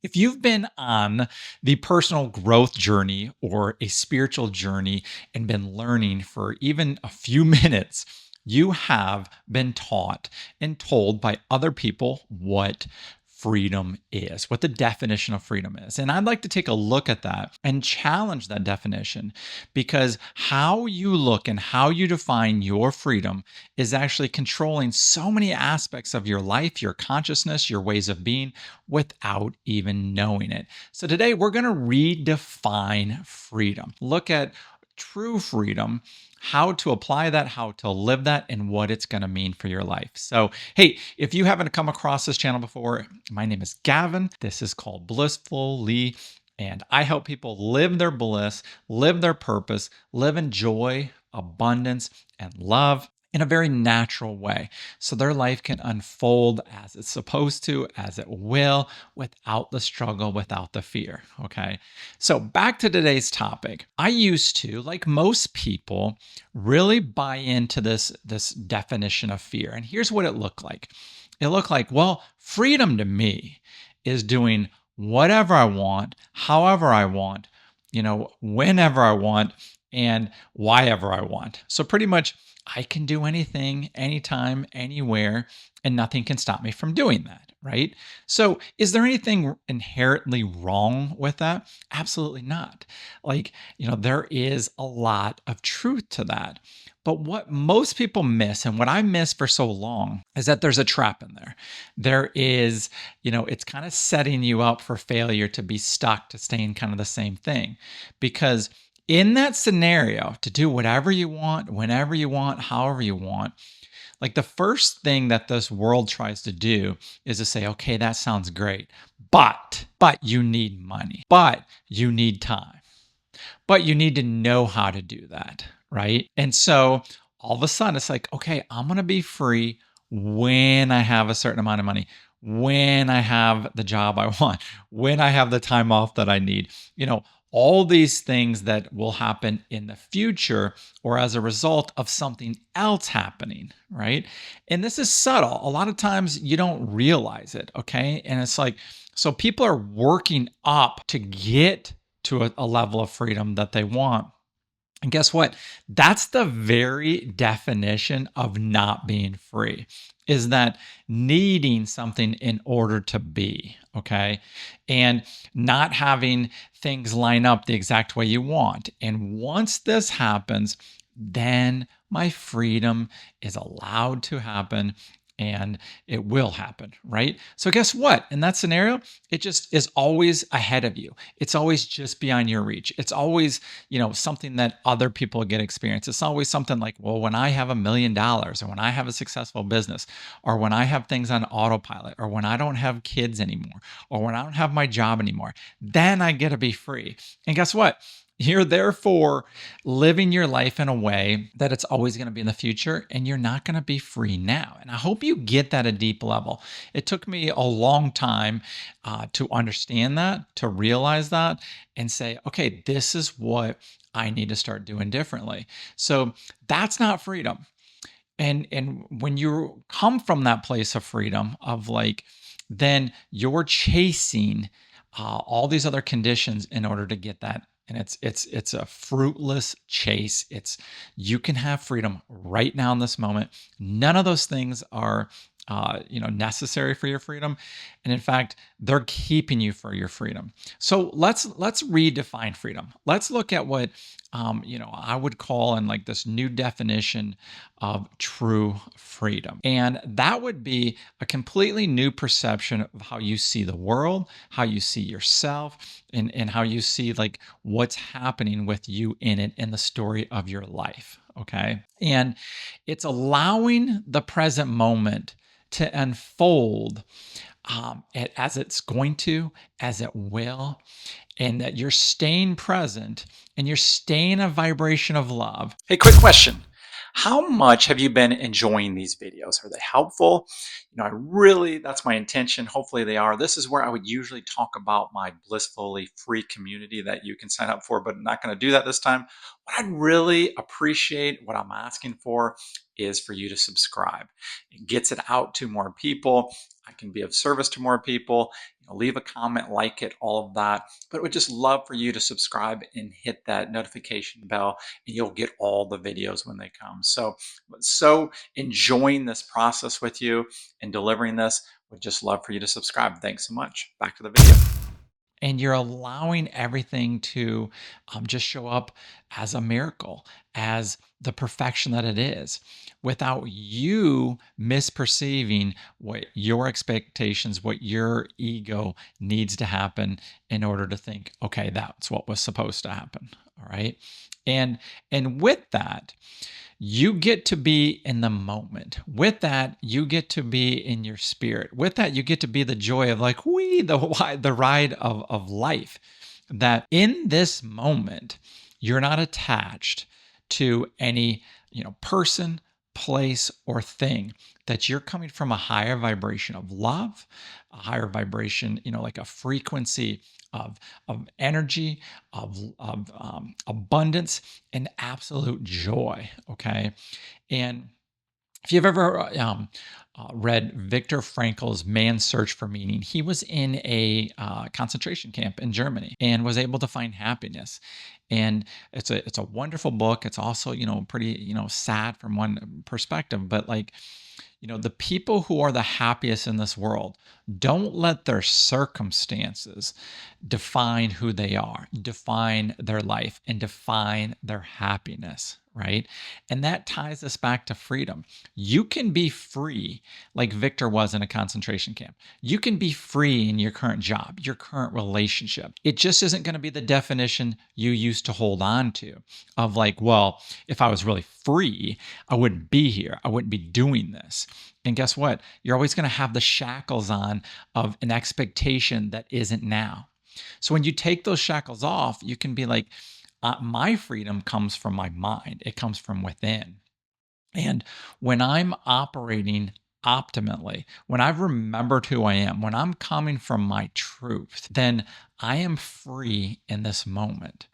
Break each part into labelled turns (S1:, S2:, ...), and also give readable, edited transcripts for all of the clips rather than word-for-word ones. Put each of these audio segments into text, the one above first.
S1: If you've been on the personal growth journey or a spiritual journey and been learning for even a few minutes, you have been taught and told by other people what freedom is, what the definition of freedom is. And I'd like to take a look at that and challenge that definition because how you look and how you define your freedom is actually controlling so many aspects of your life, your consciousness, your ways of being without even knowing it. So today we're going to redefine freedom. Look at true freedom, how to apply that, how to live that, and what it's going to mean for your life. So, hey, if you haven't come across this channel before, my name is Gavin. This is called Blissfully, and I help people live their bliss, live their purpose, live in joy, abundance, and love in a very natural way. So their life can unfold as it's supposed to, as it will, without the struggle, without the fear. Okay. So back to today's topic. I used to, like most people, really buy into this definition of fear. And here's what it looked like. It looked like, well, freedom to me is doing whatever I want, however I want, whenever I want, and why ever I want. So pretty much I can do anything, anytime, anywhere, and nothing can stop me from doing that, right? So is there anything inherently wrong with that? Absolutely not. There is a lot of truth to that. But what most people miss, and what I missed for so long, is that there's a trap in there. There is, it's kind of setting you up for failure to be stuck to staying kind of the same thing. Because in that scenario, to do whatever you want, whenever you want, however you want, like the first thing that this world tries to do is to say, okay, that sounds great, but you need money, but you need time, but you need to know how to do that, right? And so all of a sudden it's like, okay, I'm going to be free when I have a certain amount of money, when I have the job I want, when I have the time off that I need, all these things that will happen in the future or as a result of something else happening, right? And this is subtle. A lot of times you don't realize it, okay? And it's like, so people are working up to get to a level of freedom that they want. And guess what? That's the very definition of not being free, is that needing something in order to be, okay? And not having things line up the exact way you want. And once this happens, then my freedom is allowed to happen and it will happen, right? So guess what? In that scenario, it just is always ahead of you. It's always just beyond your reach. It's always, something that other people get experience. It's always something like, well, when I have $1 million or when I have a successful business or when I have things on autopilot or when I don't have kids anymore or when I don't have my job anymore, then I get to be free. And guess what? You're therefore living your life in a way that it's always going to be in the future, and you're not going to be free now. And I hope you get that at a deep level. It took me a long time to understand that, to realize that, and say, okay, this is what I need to start doing differently. So that's not freedom. And when you come from that place of freedom, of like, then you're chasing all these other conditions in order to get that, and it's a fruitless chase. You can have freedom right now in this moment. None of those things are necessary for your freedom, and in fact they're keeping you for your freedom. So let's redefine freedom. Let's look at what I would call in like this new definition of true freedom. And that would be a completely new perception of how you see the world, how you see yourself, and how you see like what's happening with you in it, in the story of your life. Okay. And it's allowing the present moment to unfold as it's going to, as it will, and that you're staying present and you're staying in a vibration of love. Hey, quick question. How much have you been enjoying these videos? Are they helpful? That's my intention. Hopefully they are. This is where I would usually talk about my blissfully free community that you can sign up for, but I'm not going to do that this time. What I'd really appreciate, what I'm asking for, is for you to subscribe. It gets it out to more people. I can be of service to more people. leave a comment, like it, all of that. But would just love for you to subscribe and hit that notification bell, and you'll get all the videos when they come. So enjoying this process with you and delivering this. Would just love for you to subscribe. Thanks so much. Back to the video. And you're allowing everything to just show up as a miracle, as the perfection that it is, without you misperceiving what your expectations, what your ego needs to happen in order to think, okay, that's what was supposed to happen. All right. And with that, you get to be in the moment. With that, you get to be in your spirit. With that, you get to be the joy of like, the ride of life. That in this moment, you're not attached to any, person, place, or thing. That you're coming from a higher vibration of love, a higher vibration, like a frequency of energy, of abundance, and absolute joy. Okay. And if you've ever read Viktor Frankl's Man's Search for Meaning, he was in a concentration camp in Germany and was able to find happiness. And it's a wonderful book. It's also pretty sad from one perspective, but like the people who are the happiest in this world don't let their circumstances define who they are, define their life, and define their happiness, right? And that ties us back to freedom. You can be free like Victor was in a concentration camp. You can be free in your current job, your current relationship. It just isn't going to be the definition you used to hold on to of like, well, if I was really free, I wouldn't be here. I wouldn't be doing this. And guess what? You're always going to have the shackles on of an expectation that isn't now. So when you take those shackles off, you can be like, my freedom comes from my mind. It comes from within. And when I'm operating optimally, when I've remembered who I am, when I'm coming from my truth, then I am free in this moment.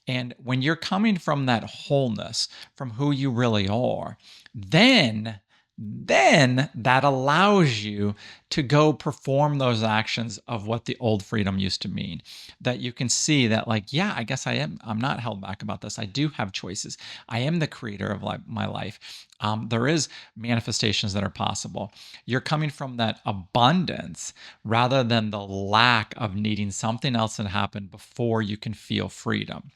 S1: And when you're coming from that wholeness, from who you really are, then that allows you to go perform those actions of what the old freedom used to mean. That you can see that, like, yeah, I guess I'm not held back about this. I do have choices. I am the creator of my life. There is manifestations that are possible. You're coming from that abundance rather than the lack of needing something else to happen before you can feel freedom.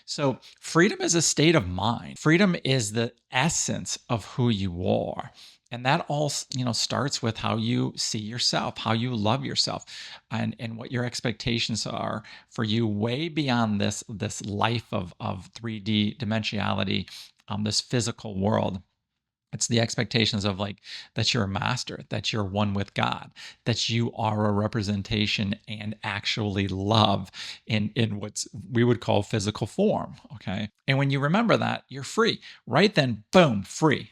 S1: So freedom is a state of mind. Freedom is the essence of who you are. And that all, starts with how you see yourself, how you love yourself, and what your expectations are for you way beyond this life of 3D dimensionality, this physical world. It's the expectations of like that you're a master, that you're one with God, that you are a representation and actually love in what we would call physical form. Okay. And when you remember that, you're free. Right then, boom, free.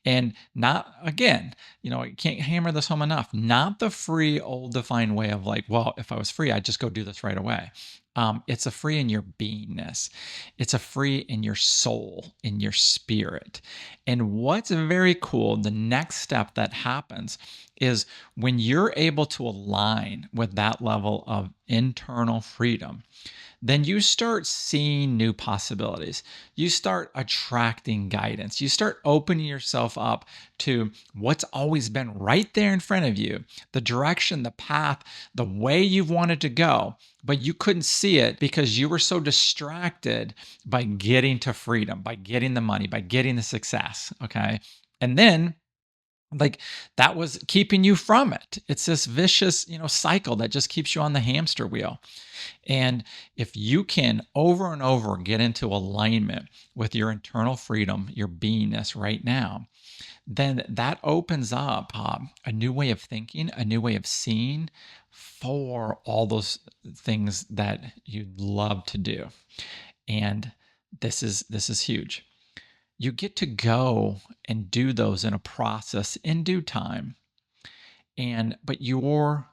S1: And not again, I can't hammer this home enough. Not the free old defined way of like, well, if I was free, I'd just go do this right away. It's a free in your beingness. It's a free in your soul, in your spirit. And what's very cool, the next step that happens is when you're able to align with that level of internal freedom, then you start seeing new possibilities. You start attracting guidance. You start opening yourself up to what's always been right there in front of you, the direction, the path, the way you've wanted to go, but you couldn't see it because you were so distracted by getting to freedom, by getting the money, by getting the success. Okay. And then like that was keeping you from it. It's this vicious, cycle that just keeps you on the hamster wheel. And if you can over and over get into alignment with your internal freedom, your beingness right now, then that opens up a new way of thinking, a new way of seeing for all those things that you'd love to do. And this is huge. You get to go and do those in a process in due time. But your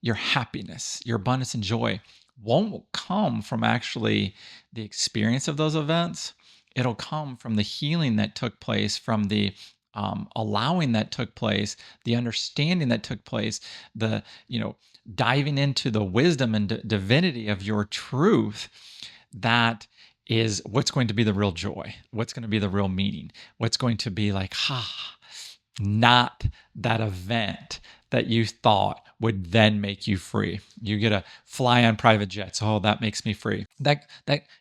S1: happiness, your abundance and joy won't come from actually the experience of those events. It'll come from the healing that took place from the allowing that took place, the understanding that took place, the, diving into the wisdom and divinity of your truth, that is what's going to be the real joy, what's going to be the real meaning, what's going to be like, not that event that you thought would then make you free. You get to fly on private jets. Oh, that makes me free. That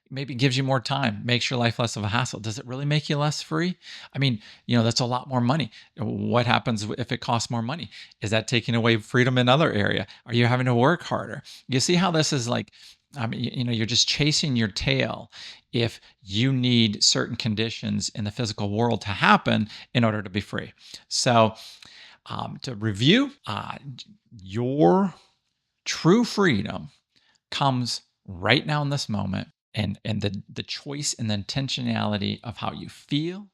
S1: maybe gives you more time, makes your life less of a hassle. Does it really make you less free? I mean, that's a lot more money. What happens if it costs more money? Is that taking away freedom in other area? Are you having to work harder? You see how this is like, I mean, you're just chasing your tail if you need certain conditions in the physical world to happen in order to be free. So, to review, your true freedom comes right now in this moment, and the choice and the intentionality of how you feel,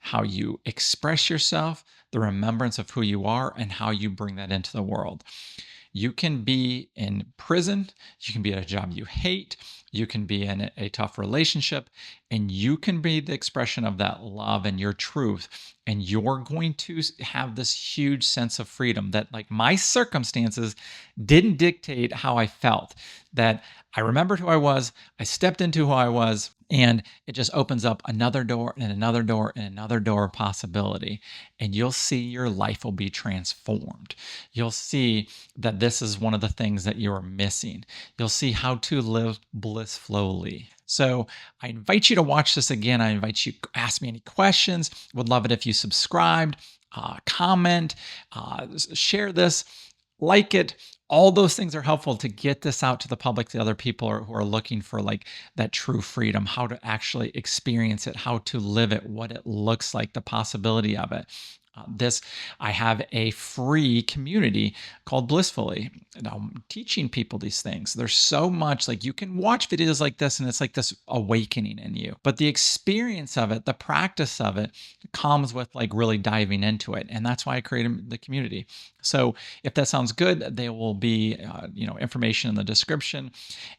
S1: how you express yourself, the remembrance of who you are, and how you bring that into the world. You can be in prison, you can be at a job you hate, you can be in a tough relationship, and you can be the expression of that love and your truth. And you're going to have this huge sense of freedom that, like, my circumstances didn't dictate how I felt, that I remembered who I was, I stepped into who I was, and it just opens up another door and another door and another door of possibility. And you'll see your life will be transformed. You'll see that this is one of the things that you're missing. You'll see how to live blissfully. So I invite you to watch this again. I invite you to ask me any questions. Would love it if you subscribed, comment, share this, like it. All those things are helpful to get this out to the public, to other people who are looking for like that true freedom, how to actually experience it, how to live it, what it looks like, the possibility of it. I have a free community called Blissfully, and I'm teaching people these things. There's so much, like, you can watch videos like this and it's like this awakening in you, but the experience of it, the practice of it, comes with like really diving into it. And that's why I created the community. So if that sounds good, there will be information in the description,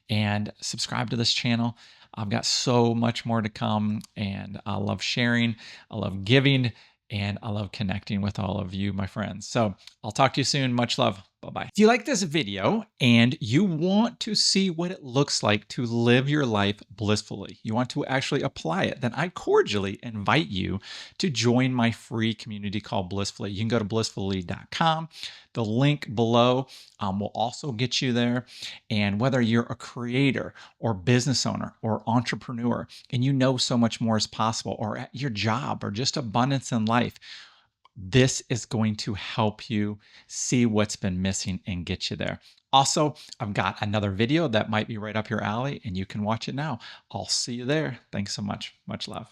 S1: and subscribe to this channel. I've got so much more to come, and I love sharing, I love giving, and I love connecting with all of you, my friends. So I'll talk to you soon. Much love. Bye-bye. If you like this video and you want to see what it looks like to live your life blissfully, you want to actually apply it, then I cordially invite you to join my free community called Blissfully. You can go to blissfully.com. The link below will also get you there. And whether you're a creator or business owner or entrepreneur, and you know so much more is possible, or at your job, or just abundance in life, this is going to help you see what's been missing and get you there. Also, I've got another video that might be right up your alley, and you can watch it now. I'll see you there. Thanks so much. Much love.